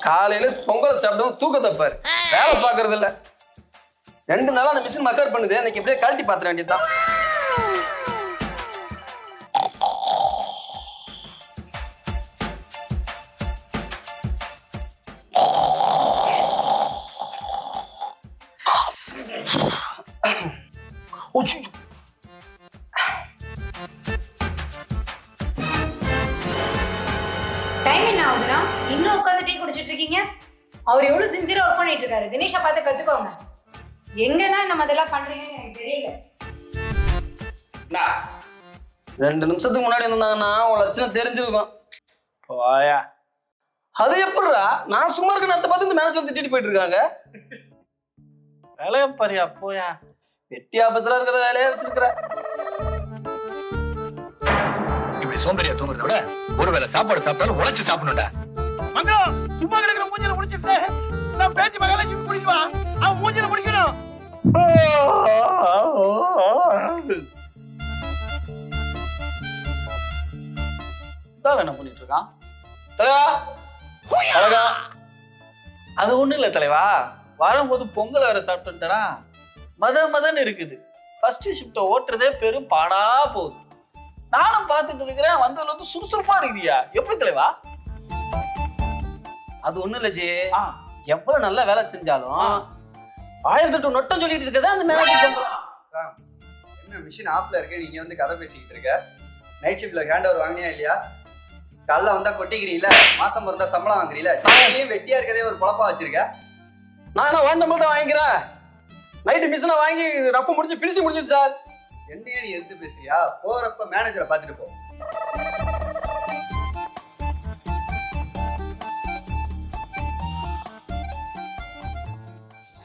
காலையில பொங்கல் சாப்பிட்டோம் தூக்கத்தை பாரு, வேலை பாக்குறது இல்ல. 2 நாளா அந்த மிஷின் மக்கள் பண்ணுது, அன்னைக்கு எப்படியே கழட்டி பாத்துற வேண்டியதுதான். டைம் என்ன ஆகுதுன்னா இன்னும் உட்காந்து டீ குடிச்சிட்டு இருக்கீங்க? அவர் எவ்வளவு சின்சியரா ஒர்க் பண்ணிட்டு இருக்காரு. தினேஷை பார்த்து கத்துக்கோங்க. எங்கதான் இந்த மாதிரிலாம் பண்றீங்கன்னு எனக்கு தெரியல. 2 நிமிஷத்துக்கு முன்னாடி இருந்தாங்கன்னா உன் லட்சணம் தெரிஞ்சிருக்கும். போயா. அது எப்படிடா நான் சும்மா இருக்க நேரத்தை பார்த்து இந்த மேனேஜர் திட்டிட்டு போயிட்டு இருக்காங்க. வேலைய பாரியா போயா. வெட்டி ஆபீசரா இருக்கிற வேலையே வச்சிருக்கிற. இப்படி சோம்பேறியா தூங்குறத விட ஒருவேளை சாப்பாடு சாப்பிட்டாலும் உழைச்சு சாப்பிடணும்டா. மங்களம் சும்மா கிடக்குற மூஞ்சில முடிச்சிட்டு நான் பேச்சு மகள ஜிம் குடிக்குவா. அவன் மூஞ்சில முடிக்கணும். என்ன பண்ணிட்டு இருக்கான் தலைவா? அழகா. அது ஒண்ணும் இல்ல தலைவா, வரும்போது பொங்கல் வேற சாப்பிட்டுட்டா மதன்னு இருக்குது. ஃபர்ஸ்ட் ஷிஃப்ட ஓட்டுறதே பெரும் பாடா போகுது. நானும் பார்த்துட்டு இருக்கிறேன், வந்ததுல வந்து சுறுசுறுப்பா இருக்கிறியா, எப்படி தலைவா? அது ஒண்ணும் இல்ல ஜே, எவ்வளவு நல்லா வேலை செஞ்சாலும் 1008 நொட்டம் சொல்லிட்டு இருக்கதா அந்த மேனேஜர். என்ன மிஷின் ஆஃப்ல இருக்கு, நீங்க வந்து கதை பேசிக்கிட்டு இருக்க? நைட் ஷிஃப்ட்ல ஹேண்ட் ஓவர் வாங்கினியா இல்லையா? காலைல வந்தா கொட்டிக்கிறீல, மாசம் பிறந்தா சம்பளம் வாங்குறீல, டெய்லியும் வெட்டியா இருக்கதே ஒரு பொழப்பா வச்சிருக்க. நான் என்ன வாங்க தான் வாங்கிக்கிறேன். நைட்டு மிஷினை வாங்கி ரஃப் முடிஞ்சு ஃபினிஷிங் முடிஞ்சிருச்சு சார். என்னையே நீ எதிர்த்து பேசுறியா? போறப்ப மேனேஜரை பார்த்துட்டு போ.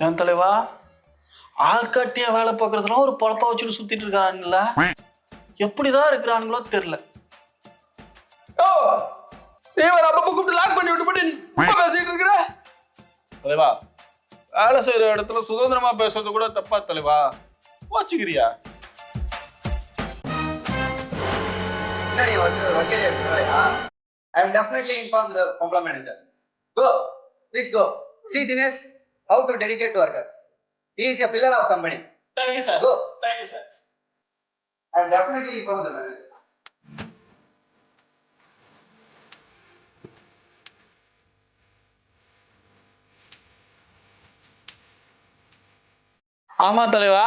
ஏன் தலைவா, ஆள்காட்டியா வேலை பார்க்கறதுலாம் ஒரு பொழப்பா வச்சுட்டு சுத்திட்டு இருக்கானுங்களா? எப்படிதான் இருக்கிறானுங்களோ தெரியல. ஓ நீ வர அப்பப்ப கூப்பிட்டு லாக் பண்ணி விட்டு போட்டு நீ பேசிட்டு இருக்கிற. தலைவா, வேலை செய்யற இடத்துல சுதந்திரமா பேசுறது கூட தப்பா தலைவா, போச்சுக்கிறியா? என்ன நீ வந்து வக்கீல் இருக்கா? I am definitely inform the company manager. Go, please go. See Dinesh, how to dedicate to worker. He is a pillar of company. Thank you, sir. Go. Thank you, sir. I am definitely inform the manager. ஆமா தலைவா,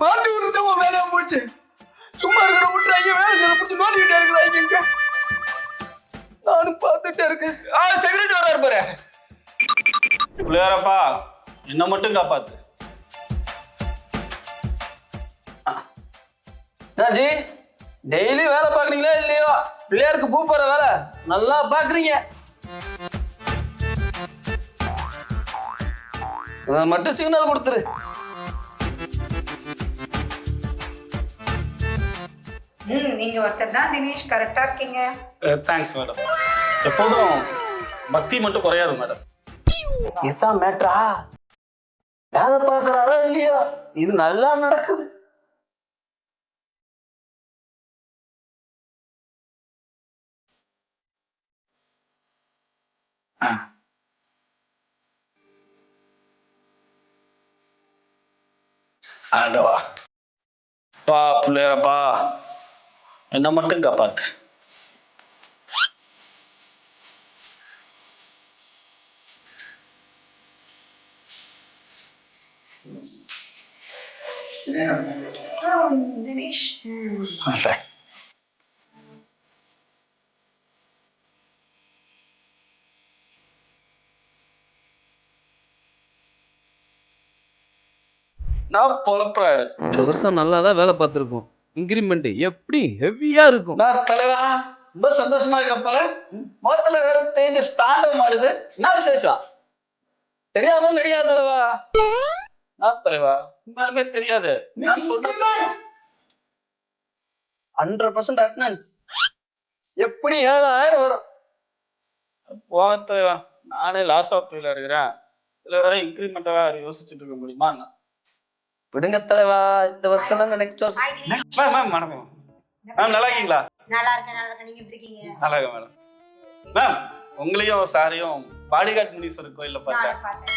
மாட்டி விடுறது உன் வேலையா போச்சு. சும்மா இருக்கிற விட்டுறாங்க, வேலை செய்ய பிடிச்சி நோண்டிக்கிட்டே இருக்கிறாங்க. இங்க நானும் பார்த்துட்டே இருக்கேன். செக்யூரிட்டி வராரு பாரு. பிள்ளையாரப்பா, என்ன மட்டும் காப்பாத்து. ஜி டெய்லி வேலை பாக்குறீங்களா இல்லையோ, பிள்ளையாருக்கு பூ போற வேலை நல்லா பாக்குறீங்க. மட்டும் சிக்னல் கொடுத்துரு. நீங்க ஒருத்தர் தான் தினேஷ், கரெக்டா இருக்கீங்க. Thanks madam. எப்போதும் பக்தி மட்டும் குறையாது மேடம். இதுதான் மேட்ரா. வேலை பாக்குறாரா இல்லையா, இது நல்லா நடக்குது. ஆண்டவா பா, பிள்ளையாரப்பா என்ன மட்டும் காப்பாத்து. தினேஷ் நான் பொழப்பேன். இந்த வருஷம் நல்லா தான் வேலை பார்த்துருக்கோம். இன்க்ரிமெண்ட் எப்படி ஹெவியா இருக்கும். நான் தலைவா ரொம்ப சந்தோஷமா இருக்கப்ப மொத்தத்துல வேற தேஜஸ் தாண்டம் ஆடுது. என்ன விசேஷம்? தெரியாம தெரியாது தலைவா. நான் தலைவா உண்மையுமே தெரியாது. நான் சொல்றேன் 100% அட்டெண்டன்ஸ். எப்படி 7000 வரும்? போக தலைவா, நானே லாஸ் ஆஃப் ஃபீல் இருக்கிறேன். இதுல வேற இன்க்ரிமெண்ட்டா யோசிச்சுட்டு இருக்க முடியுமா? விடுங்க தலைவா, இந்த வருஷத்துல நெக்ஸ்ட் வருஷம். மேம் மேம் மேடம் மேம் நல்லா இருக்கீங்களா? நல்லா இருக்கேன். நீங்க எப்படி இருக்கீங்க? நல்லா இருக்கேன் மேடம். மேம் உங்களையும் சாரையும் பாடிகார்ட் முனீஸ்வரர் கோயில்ல பார்த்தேன். நானும் பார்த்தேன்.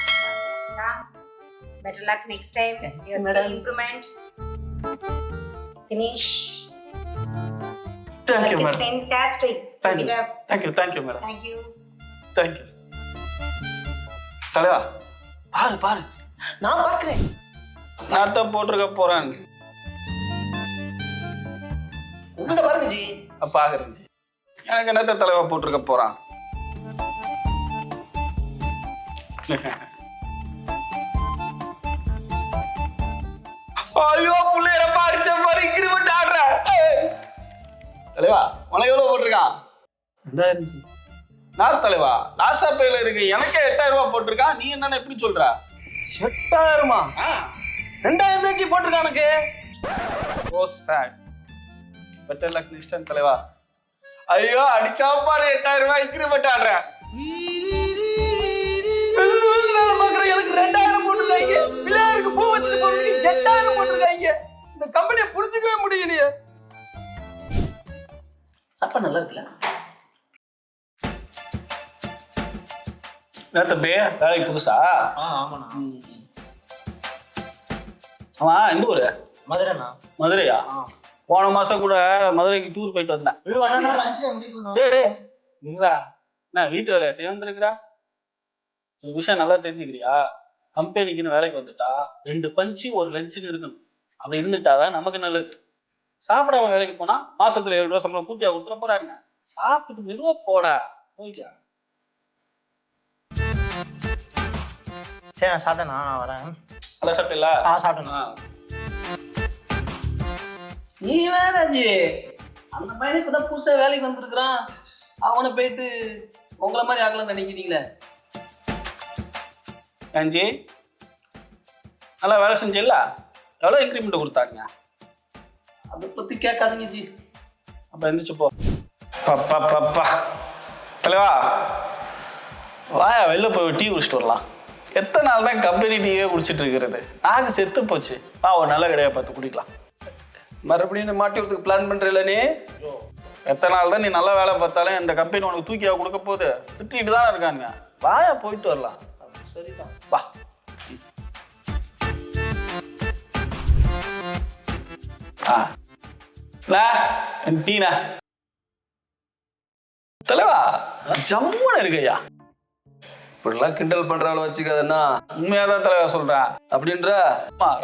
Better luck next time. Your skill improvement. Dinesh. Thank you, Work is madam. fantastic. Thank Keep you. it up. Thank you, thank you, madam. Thank you. Thank you. தலைவா பாரு பாரு, நான் பாக்குறேன். நான் தான் போட்டிருக்க போறேன். உங்களை பாருங்க ஜி. பாக்குறேன் ஜி. எனக்கு என்னத்த தலைவா போட்டிருக்க போறான். ஐயோ புள்ளையர பாடிச்ச மாதிரி இன்கிரிமெண்ட் ஆடுற. தலைவா உனக்கு எவ்வளவு போட்டிருக்கான்? 2000 ஜி. நான் தலைவா லாசா பேல இருக்கு, எனக்கே 8000 ரூபாய் போட்டிருக்கான். நீ என்னன்னு எப்படி சொல்ற? 8000மா? 2000 தான் ஜி போட்டிருக்கான் எனக்கு. ஓ சாட். பெட்டர் லக் நெக்ஸ்ட் டைம் தலைவா. ஐயோ அடிச்சா பாரு 8000 ரூபாய் இன்கிரிமெண்ட் ஆடுற. எனக்கு 2000 போட்டிருக்காங்க. பிள்ளையாருக்கு பூ வச்சுட்டு போறதுக்கு 8000 போட்டிருக்காங்க. இந்த கம்பெனியை புரிஞ்சுக்கவே முடியலையே. சாப்பாடு நல்லா இருக்குல்ல? தம்பி வேலைக்கு புதுசா? ஆமாண்ணா. ஆமா எந்த ஊரு? மதுரைண்ணா. மதுரையா? போன மாசம் கூட மதுரைக்கு டூர் போயிட்டு வந்தேன். நான் வீட்டு வேலையா செய்ய வந்திருக்கிறா? ஒரு விஷயம் நல்லா தெரிஞ்சுக்கிறியா? கம்பெனிக்குன்னு வேலைக்கு வந்துட்டா 2 பஞ்சு 1 லஞ்சுன்னு இருக்கணும். அப்படி இருந்துட்டாதான் நமக்கு நல்லது. சாப்பிடாம வேலைக்கு போனா மாசத்துல 7 ரூபா சம்பளம் பூர்த்தியா கொடுத்துட போறாங்க. சாப்பிட்டு மெதுவா போடா போய்க்கலாம். சரி நான் சாப்பிட்டேண்ணா, நான் வரேன். நல்லா சாப்பிட்டீங்களா? சாப்பிட்டேண்ணா. நீ வேற ஜி. அந்த பையனுக்கு இப்பதான் புதுசா வேலைக்கு வந்திருக்கிறான். அவனை போயிட்டு உங்களை மாதிரி ஆகலாம்னு நினைக்கிறீங்களே? ஏஞ்சி நல்லா வேலை செஞ்சில்ல? எவ்வளோ இன்க்ரிமெண்ட் கொடுத்தாங்க? அதை பத்தி கேட்காதீங்க ஜி. அப்போ எந்திரிச்சு போ. பப்பா பப்பா தலைவா வாயா வெளில போய் டீ குடிச்சிட்டு வரலாம். எத்தனை நாள் தான் கம்பெனி டீயே குடிச்சிட்டு இருக்கிறது? நாக்கு செத்து போச்சு. ஒரு நல்ல கடையை பார்த்து குடிக்கலாம். மறுபடியும் மாட்டி விடுறதுக்கு பிளான் பண்றீல நீ? எத்தனை நாள் தான் நீ நல்லா வேலை பார்த்தாலும் இந்த கம்பெனி உனக்கு தூக்கியா கொடுக்க போகுது? திட்டிட்டு தானே இருக்கானுங்க. வாயா போயிட்டு வரலாம். சரிதான் வா. டீனா தலைவா ஜம்முன்னு இருக்கையா. இப்படிலாம் கிண்டல் பண்றாலும் வச்சுக்காதண்ணா. உண்மையாதான் தலைவா சொல்றேன். அப்படின்ற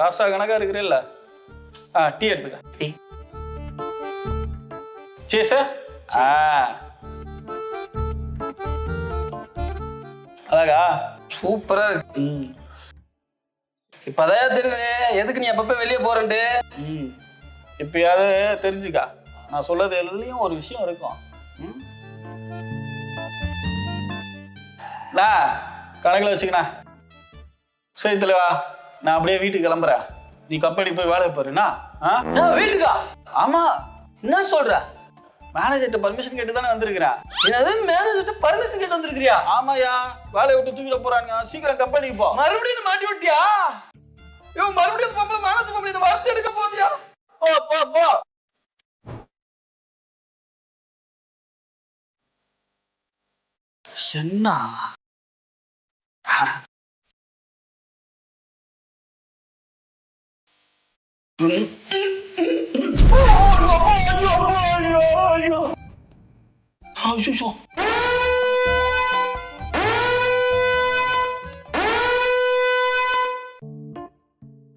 ராசா கணக்கா இருக்கிறல்ல. டீ எடுத்துக்க. டீ சேஸ். அழகா சூப்பரா இருக்கு. இப்பதான் தெரியுது எதுக்கு நீ அப்பப்ப வெளியே போறேன்ட்டு. இப்பயாவது தெரிஞ்சுக்கா. நான் சொல்றது எல்லாத்துலயும் ஒரு விஷயம் இருக்கும். கணக்குல வச்சுக்கண்ணா. சரி தலைவா நான் அப்படியே வீட்டுக்கு கிளம்புறேன். நீ கம்பெனி போய் வேலையை பாருண்ணா. வீட்டுக்கா? ஆமா. என்ன சொல்ற? மேனேஜர்கிட்ட பர்மிஷன் கேட்டு தானே வந்திருக்கிறேன். என்னது மேனேஜர்கிட்ட பர்மிஷன் கேட்டு வந்திருக்கிறியா? ஆமாயா வேலையை விட்டு தூக்கிட போறாங்க. சீக்கிரம் கம்பெனிக்கு போ. மறுபடியும் மாட்டி விட்டியா? இவன் மறுபடியும் பாப்பா மேனேஜர் கம்பெனி வார்த்தை எடுக்க போறியா? போ போ போ. என்ன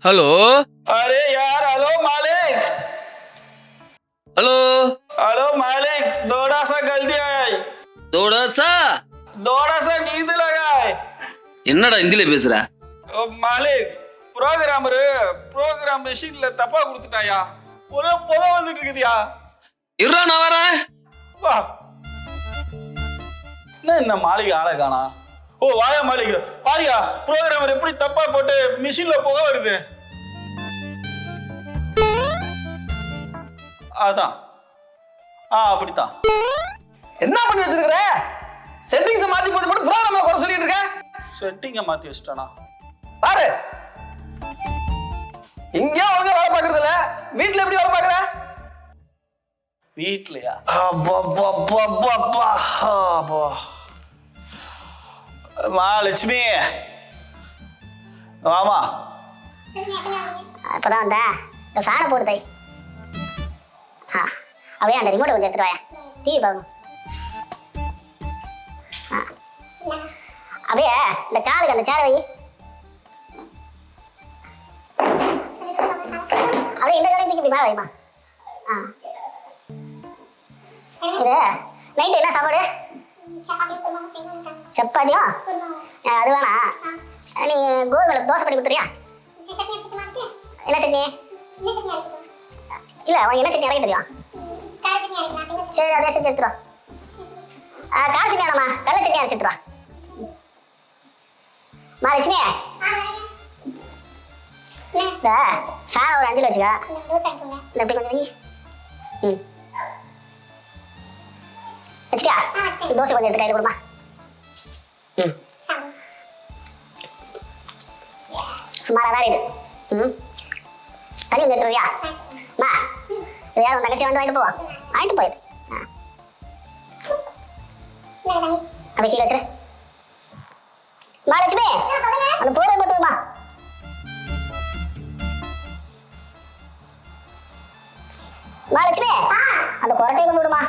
हेलो अरे यार हेलो मालिक. हेलो हेलो मालिक थोड़ा सा गलती है. थोड़ा सा नींद लगा है. என்னடா ஹிந்தில பேசுற? மாலிக் ப்ரோக்ராம் மெஷின்ல தப்பா கொடுத்துட்டாயா. ஒரே புகை வந்துட்டு இருக்குதியா. இருடா நான் வரேன். வா. என்ன மாளிகை ஆளை காணா? ஓ வாயா மாளிகை பாரியா. ப்ரோக்ராமர் எப்படி தப்பா போட்டு மிஷின்ல புகை வருது. அதான் அப்படித்தான். என்ன பண்ணி வச்சிருக்கிற? செட்டிங்ஸ் மாத்தி போட்டு போட்டு ப்ரோக்ராம குறை சொல்லிட்டு இருக்க. செட்டிங்க மாத்தி வச்சிட்டானா பாரு. இங்க ஒழுங்கா வேலை பார்க்கறது இல்ல, வீட்ல எப்படி வேலை பார்க்கற? வீட்லையா? அப்பா. லட்சுமி வாமா. அப்பதான் வந்தேன். இந்த ஃபேனை போட்டு தை. அப்படியே அந்த ரிமோட்டை கொஞ்சம் எடுத்துட்டு வாயா, டிவி பார்க்கணும். அப்படியே இந்த காலுக்கு அந்த சேரை வை. அப்படியே இந்த காலையும் தூக்கி இப்படி மேலே வைமா. இது நைட்டு என்ன சாப்பாடு? சப்பாத்தியும் அது வேணா. நீ கோதுமை தோசை பண்ணி கொடுத்துறியா? என்ன சட்னி? இல்லை உனக்கு என்ன சட்னி அரைக்க தெரியும்? சரி அதே செஞ்சு எடுத்துருவா. கார சட்னி வேணாமா, வெள்ளை சட்னி அரைச்சி எடுத்துருவா. லட்சுமி இந்த ஃபேன் ஒரு 5 வச்சுக்கா. இந்த எப்படி கொஞ்சம் வச்சுட்டியா? தோசை கொஞ்சம் எடுத்து கையில் கொடுமா. சுமாராக தான் இது. தண்ணி வந்து எடுத்துருவியா? மா இது யாரும் தங்கச்சி வந்து வாங்கிட்டு போவா. வாங்கிட்டு போயிடு. அப்படி கீழே வச்சுரு. லட்சுமி அந்த போரை மட்டுமா. லட்சுமி அந்த கொரட்டையை கொண்டு விடுமா.